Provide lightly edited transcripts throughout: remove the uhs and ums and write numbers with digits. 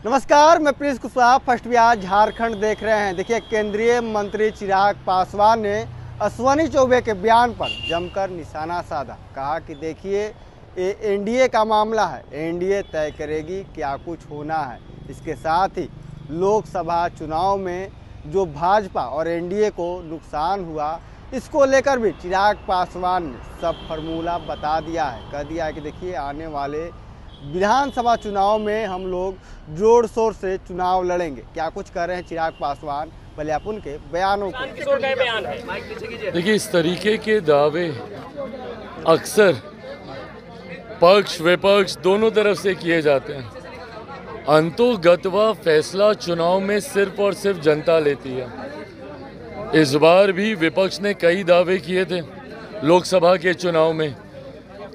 नमस्कार, मैं Prince Kushwaha first Bihar Jharkhand देख रहे हैं। देखिए, केंद्रीय मंत्री चिराग पासवान ने अश्विनी चौबे के बयान पर जमकर निशाना साधा। कहा कि देखिए, ये एनडीए का मामला है, एनडीए तय करेगी क्या कुछ होना है। इसके साथ ही लोकसभा चुनाव में जो भाजपा और एनडीए को नुकसान हुआ, इसको लेकर भी चिराग पासवान ने सब फार्मूला बता दिया है। कह दिया है कि देखिए, आने वाले विधानसभा चुनाव में हम लोग जोर शोर से चुनाव लड़ेंगे। क्या कुछ कर रहे हैं चिराग पासवान, भले आप उनके बयानों को देखिए। इस तरीके के दावे अक्सर पक्ष विपक्ष दोनों तरफ से किए जाते हैं। अंतोगत्वा फैसला चुनाव में सिर्फ और सिर्फ जनता लेती है। इस बार भी विपक्ष ने कई दावे किए थे लोकसभा के चुनाव में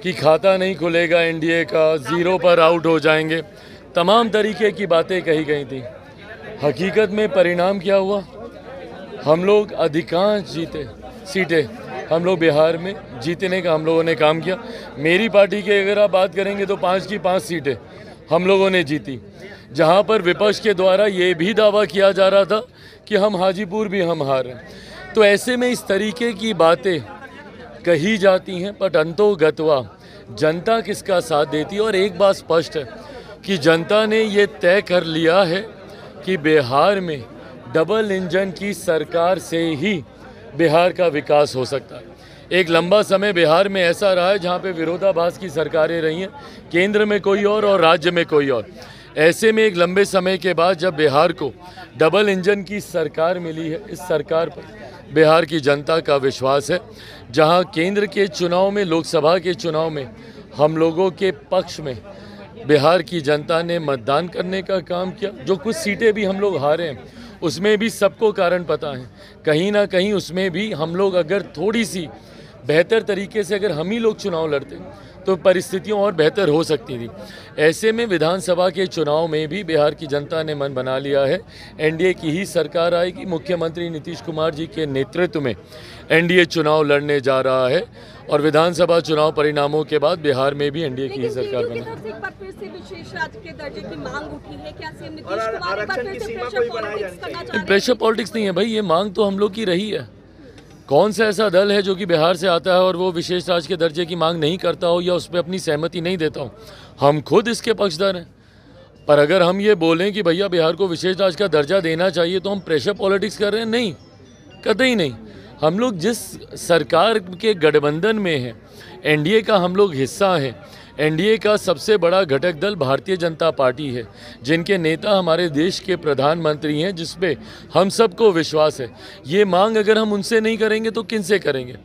कि खाता नहीं खुलेगा एनडीए का, जीरो पर आउट हो जाएंगे, तमाम तरीके की बातें कही गई थी। हकीकत में परिणाम क्या हुआ? हम लोग अधिकांश जीते सीटें हम लोग बिहार में जीतने का हम लोगों ने काम किया। मेरी पार्टी की अगर आप बात करेंगे तो 5 की 5 सीटें हम लोगों ने जीती, जहां पर विपक्ष के द्वारा ये भी दावा किया जा रहा था कि हम हाजीपुर भी हम हार हैं। तो ऐसे में इस तरीके की बातें कही जाती हैं, पर अंतोगत्वा जनता किसका साथ देती है। और एक बात स्पष्ट है कि जनता ने ये तय कर लिया है कि बिहार में डबल इंजन की सरकार से ही बिहार का विकास हो सकता है। एक लंबा समय बिहार में ऐसा रहा है जहाँ पे विरोधाभास की सरकारें रही हैं, केंद्र में कोई और राज्य में कोई और। ऐसे में एक लंबे समय के बाद जब बिहार को डबल इंजन की सरकार मिली है, इस सरकार पर बिहार की जनता का विश्वास है। जहां केंद्र के चुनाव में, लोकसभा के चुनाव में हम लोगों के पक्ष में बिहार की जनता ने मतदान करने का काम किया। जो कुछ सीटें भी हम लोग हारे हैं, उसमें भी सबको कारण पता है। कहीं ना कहीं उसमें भी हम लोग अगर थोड़ी सी बेहतर तरीके से अगर हम ही लोग चुनाव लड़ते तो परिस्थितियां और बेहतर हो सकती थी। ऐसे में विधानसभा के चुनाव में भी बिहार की जनता ने मन बना लिया है, एनडीए की ही सरकार आएगी। मुख्यमंत्री नीतीश कुमार जी के नेतृत्व में एनडीए चुनाव लड़ने जा रहा है और विधानसभा चुनाव परिणामों के बाद बिहार में भी एनडीए की ही सरकार बनेगी। प्रेशर पॉलिटिक्स नहीं है भाई, ये मांग तो हम लोग की रही है। कौन सा ऐसा दल है जो कि बिहार से आता है और वो विशेष राज्य के दर्जे की मांग नहीं करता हो या उस पर अपनी सहमति नहीं देता हो? हम खुद इसके पक्षधर हैं। पर अगर हम ये बोलें कि भैया बिहार को विशेष राज्य का दर्जा देना चाहिए तो हम प्रेशर पॉलिटिक्स कर रहे हैं? नहीं, कतई नहीं। हम लोग जिस सरकार के गठबंधन में हैं, एनडीए का हम लोग हिस्सा हैं। एनडीए का सबसे बड़ा घटक दल भारतीय जनता पार्टी है, जिनके नेता हमारे देश के प्रधानमंत्री हैं, जिसपे हम सबको विश्वास है। ये मांग अगर हम उनसे नहीं करेंगे तो किन से करेंगे?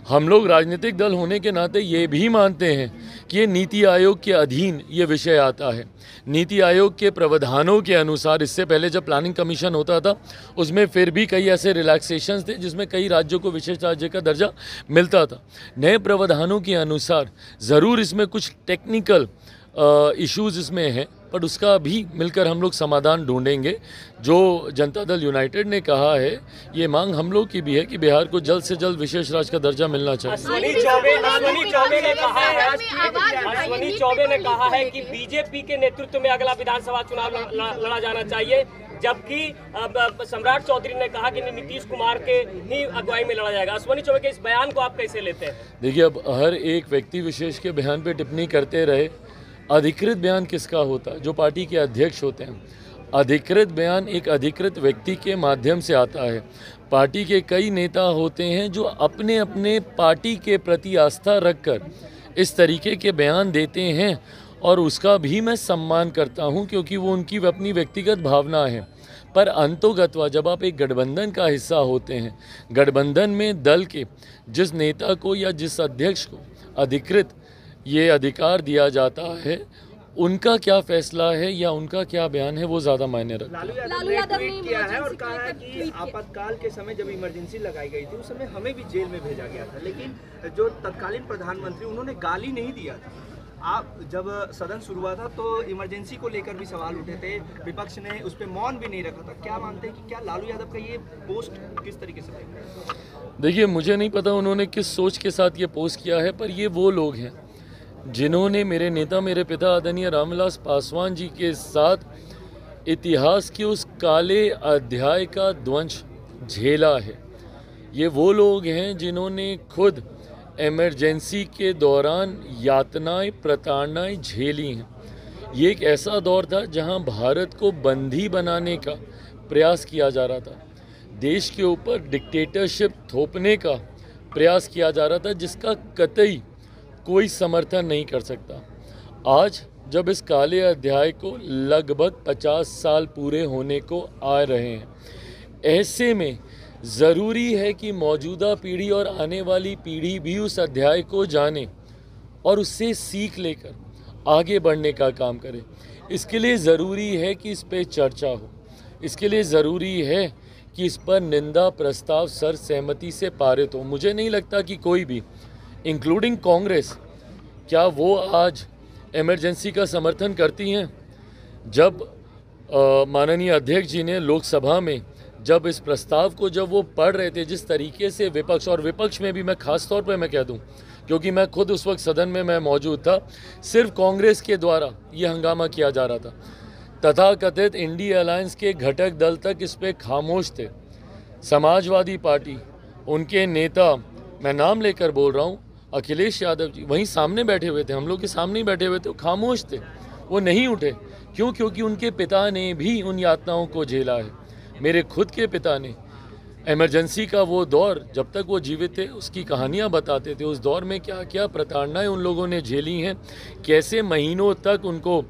हम लोग राजनीतिक दल होने के नाते ये भी मानते हैं कि ये नीति आयोग के अधीन ये विषय आता है। नीति आयोग के प्रावधानों के अनुसार इससे पहले जब प्लानिंग कमीशन होता था, उसमें फिर भी कई ऐसे रिलैक्सेशंस थे जिसमें कई राज्यों को विशेष राज्य का दर्जा मिलता था। नए प्रावधानों के अनुसार ज़रूर इसमें कुछ टेक्निकल इश्यूज़ इसमें हैं, पर उसका भी मिलकर हम लोग समाधान ढूंढेंगे। जो जनता दल यूनाइटेड ने कहा है, ये मांग हम लोग की भी है कि बिहार को जल्द से जल्द विशेष राज्य का दर्जा मिलना चाहिए। अश्विनी चौबे ने कहा है कि बीजेपी के नेतृत्व में अगला विधानसभा चुनाव लड़ा जाना चाहिए, जबकि सम्राट चौधरी ने कहा कि नीतीश कुमार के ही अगुवाई में लड़ा जाएगा। अश्विनी चौबे के इस बयान को आप कैसे लेते हैं? देखिए, अब हर एक व्यक्ति विशेष के बयान पे टिप्पणी करते रहे। अधिकृत बयान किसका होता है? जो पार्टी के अध्यक्ष होते हैं। अधिकृत बयान एक अधिकृत व्यक्ति के माध्यम से आता है। पार्टी के कई नेता होते हैं जो अपने अपने पार्टी के प्रति आस्था रखकर इस तरीके के बयान देते हैं, और उसका भी मैं सम्मान करता हूं, क्योंकि वो उनकी अपनी व्यक्तिगत भावना है। पर अंतोगत्वा जब आप एक गठबंधन का हिस्सा होते हैं, गठबंधन में दल के जिस नेता को या जिस अध्यक्ष को अधिकृत ये अधिकार दिया जाता है, उनका क्या फैसला है या उनका क्या बयान है, वो ज़्यादा मायने रखता है। लालू यादव ने किया है और कहा है कि आपातकाल के समय जब इमरजेंसी लगाई गई थी, उस समय हमें भी जेल में भेजा गया था, लेकिन जो तत्कालीन प्रधानमंत्री, उन्होंने गाली नहीं दिया था। आप जब सदन शुरू हुआ था तो इमरजेंसी को लेकर भी सवाल उठे थे, विपक्ष ने उस पर मौन भी नहीं रखा था। क्या मानते हैं कि क्या लालू यादव का ये पोस्ट किस तरीके से देखते हैं? देखिए, मुझे नहीं पता उन्होंने किस सोच के साथ ये पोस्ट किया है, पर ये वो लोग हैं जिन्होंने मेरे नेता, मेरे पिता आदरणीय रामविलास पासवान जी के साथ इतिहास के उस काले अध्याय का ध्वंस झेला है। ये वो लोग हैं जिन्होंने खुद इमरजेंसी के दौरान यातनाएं प्रताड़नाएं झेली हैं। ये एक ऐसा दौर था जहां भारत को बंदी बनाने का प्रयास किया जा रहा था, देश के ऊपर डिक्टेटरशिप थोपने का प्रयास किया जा रहा था, जिसका कतई कोई समर्थन नहीं कर सकता। आज जब इस काले अध्याय को लगभग 50 साल पूरे होने को आ रहे हैं, ऐसे में ज़रूरी है कि मौजूदा पीढ़ी और आने वाली पीढ़ी भी उस अध्याय को जाने और उससे सीख लेकर आगे बढ़ने का काम करे। इसके लिए ज़रूरी है कि इस पे चर्चा हो, इसके लिए ज़रूरी है कि इस पर निंदा प्रस्ताव सर्वसहमति से पारित हो। मुझे नहीं लगता कि कोई भी, इंक्लूडिंग कांग्रेस, क्या वो आज इमरजेंसी का समर्थन करती हैं। जब माननीय अध्यक्ष जी ने लोकसभा में जब इस प्रस्ताव को जब वो पढ़ रहे थे, जिस तरीके से विपक्ष, और विपक्ष में भी मैं खास तौर पर मैं कह दूं क्योंकि मैं खुद उस वक्त सदन में मैं मौजूद था, सिर्फ कांग्रेस के द्वारा ये हंगामा किया जा रहा था। तथाकथित इंडिया अलायंस के घटक दल तक इस पर खामोश थे। समाजवादी पार्टी, उनके नेता, मैं नाम लेकर बोल रहा हूँ, अखिलेश यादव जी वहीं सामने बैठे हुए थे, हम लोग के सामने ही बैठे हुए थे, खामोश थे, वो नहीं उठे। क्यों? क्योंकि उनके पिता ने भी उन यातनाओं को झेला है। मेरे खुद के पिता ने इमरजेंसी का वो दौर, जब तक वो जीवित थे, उसकी कहानियाँ बताते थे। उस दौर में क्या क्या प्रताड़नाएं उन लोगों ने झेली हैं, कैसे महीनों तक उनको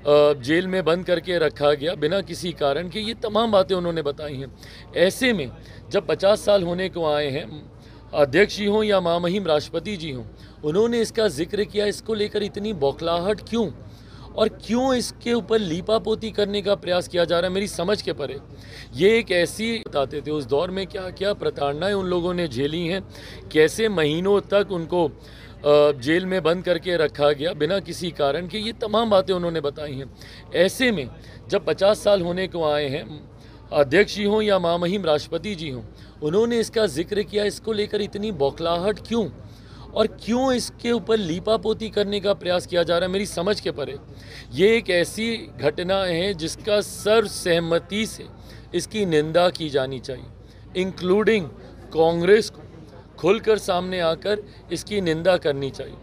जेल में बंद करके रखा गया बिना किसी कारण के, ये तमाम बातें उन्होंने बताई हैं। ऐसे में जब 50 साल होने को आए हैं, अध्यक्ष जी हों या महामहिम राष्ट्रपति जी हों, उन्होंने इसका जिक्र किया। इसको लेकर इतनी बौखलाहट क्यों, और क्यों इसके ऊपर लीपापोती करने का प्रयास किया जा रहा है, मेरी समझ के परे। ये एक ऐसी बताते थे उस दौर में क्या क्या प्रताड़नाएं उन लोगों ने झेली हैं, कैसे महीनों तक उनको जेल में बंद करके रखा गया बिना किसी कारण के, ये तमाम बातें उन्होंने बताई हैं। ऐसे में जब 50 साल होने को आए हैं, अध्यक्ष जी हों या महामहिम राष्ट्रपति जी हों, उन्होंने इसका जिक्र किया। इसको लेकर इतनी बौखलाहट क्यों, और क्यों इसके ऊपर लीपापोती करने का प्रयास किया जा रहा है, मेरी समझ के परे। ये एक ऐसी घटना है जिसका सर्वसहमति से इसकी निंदा की जानी चाहिए, इंक्लूडिंग कांग्रेस को खुलकर सामने आकर इसकी निंदा करनी चाहिए।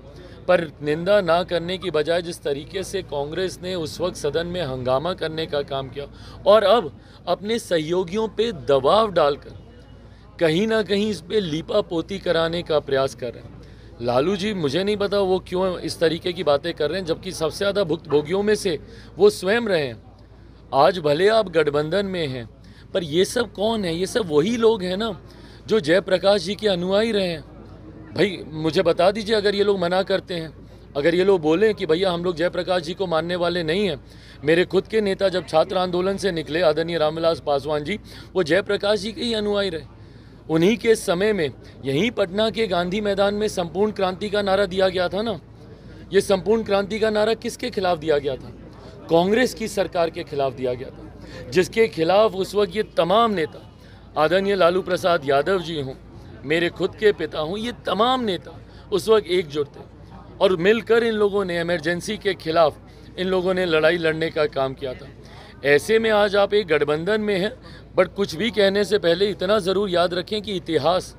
पर निंदा ना करने की बजाय जिस तरीके से कांग्रेस ने उस वक्त सदन में हंगामा करने का काम किया, और अब अपने सहयोगियों पे दबाव डालकर कहीं ना कहीं इस पे लीपापोती कराने का प्रयास कर रहे हैं। लालू जी, मुझे नहीं पता वो क्यों इस तरीके की बातें कर रहे हैं, जबकि सबसे ज़्यादा भुक्तभोगियों में से वो स्वयं रहे हैं। आज भले आप गठबंधन में हैं, पर ये सब कौन है? ये सब वही लोग हैं ना जो जयप्रकाश जी के अनुयायी रहे हैं। भाई मुझे बता दीजिए, अगर ये लोग मना करते हैं, अगर ये लोग बोलें कि भैया हम लोग जयप्रकाश जी को मानने वाले नहीं हैं। मेरे खुद के नेता जब छात्र आंदोलन से निकले, आदरणीय रामविलास पासवान जी, वो जयप्रकाश जी के ही अनुयायी रहे। उन्हीं के समय में यहीं पटना के गांधी मैदान में संपूर्ण क्रांति का नारा दिया गया था ना। ये संपूर्ण क्रांति का नारा किसके खिलाफ दिया गया था? कांग्रेस की सरकार के खिलाफ दिया गया था, जिसके खिलाफ उस वक्त ये तमाम नेता, आदरणीय लालू प्रसाद यादव जी हों, मेरे खुद के पिता हों, ये तमाम नेता उस वक्त एकजुट थे और मिलकर इन लोगों ने इमरजेंसी के खिलाफ इन लोगों ने लड़ाई लड़ने का काम किया था। ऐसे में आज आप एक गठबंधन में हैं, बट कुछ भी कहने से पहले इतना ज़रूर याद रखें कि इतिहास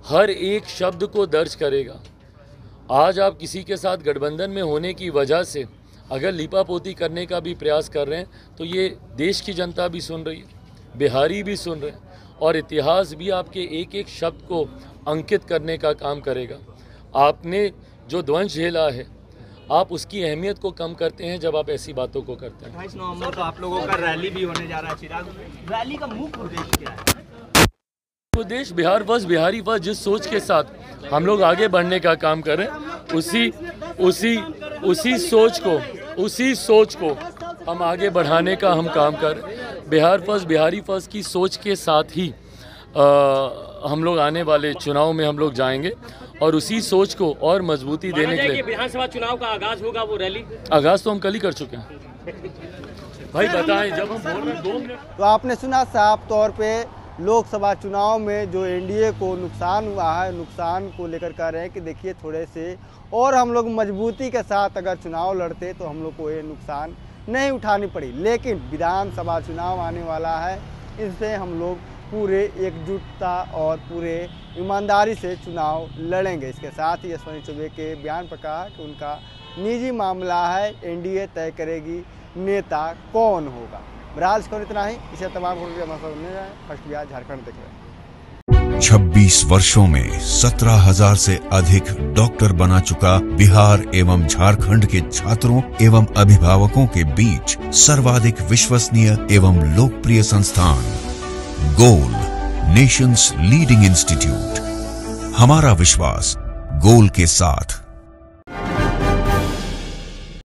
हर एक शब्द को दर्ज करेगा। आज आप किसी के साथ गठबंधन में होने की वजह से अगर लीपापोती करने का भी प्रयास कर रहे हैं, तो ये देश की जनता भी सुन रही है, बिहारी भी सुन रहे हैं, और इतिहास भी आपके एक एक शब्द को अंकित करने का काम करेगा। आपने जो ध्वंस झेला है, आप उसकी अहमियत को कम करते हैं जब आप ऐसी बातों को करते हैं। 28 नवंबर को आप लोगों का रैली भी होने जा रहा है। चिराग, रैली का मुख्य उद्देश्य क्या है? उद्देश्य बिहार फर्स्ट, बिहारी फर्स्ट, जिस सोच के साथ हम लोग आगे बढ़ने का काम करें, उसी सोच को हम आगे बढ़ाने का हम काम करें। बिहार फर्स्ट, बिहारी फर्स्ट की सोच के साथ ही हम लोग आने वाले चुनाव में हम लोग जाएंगे और उसी सोच को और मजबूती देने के लिए विधानसभा चुनाव का आगाज होगा। वो रैली आगाज तो हम कल ही कर चुके हैं। भाई बताएं, जब हम बोल रहे हैं 2 मिनट। तो आपने सुना साफ तौर पे लोकसभा चुनाव में जो एनडीए को नुकसान हुआ है, नुकसान को लेकर कह रहे हैं कि देखिए थोड़े से और हम लोग मजबूती के साथ अगर चुनाव लड़ते तो हम लोग को ये नुकसान नहीं उठानी पड़ी, लेकिन विधानसभा चुनाव आने वाला है, इससे हम लोग पूरे एकजुटता और पूरे ईमानदारी से चुनाव लड़ेंगे। इसके साथ ही अश्विनी चौबे के बयान पर कहा कि उनका निजी मामला है, एनडीए तय करेगी नेता कौन होगा। बहरहाल इसको इतना ही, इसे तमाम फर्स्ट बिहार झारखंड देख रहे हैं। 26 वर्षों में 17,000 से अधिक डॉक्टर बना चुका बिहार एवं झारखंड के छात्रों एवं अभिभावकों के बीच सर्वाधिक विश्वसनीय एवं लोकप्रिय संस्थान गोल, नेशंस लीडिंग इंस्टीट्यूट। हमारा विश्वास गोल के साथ।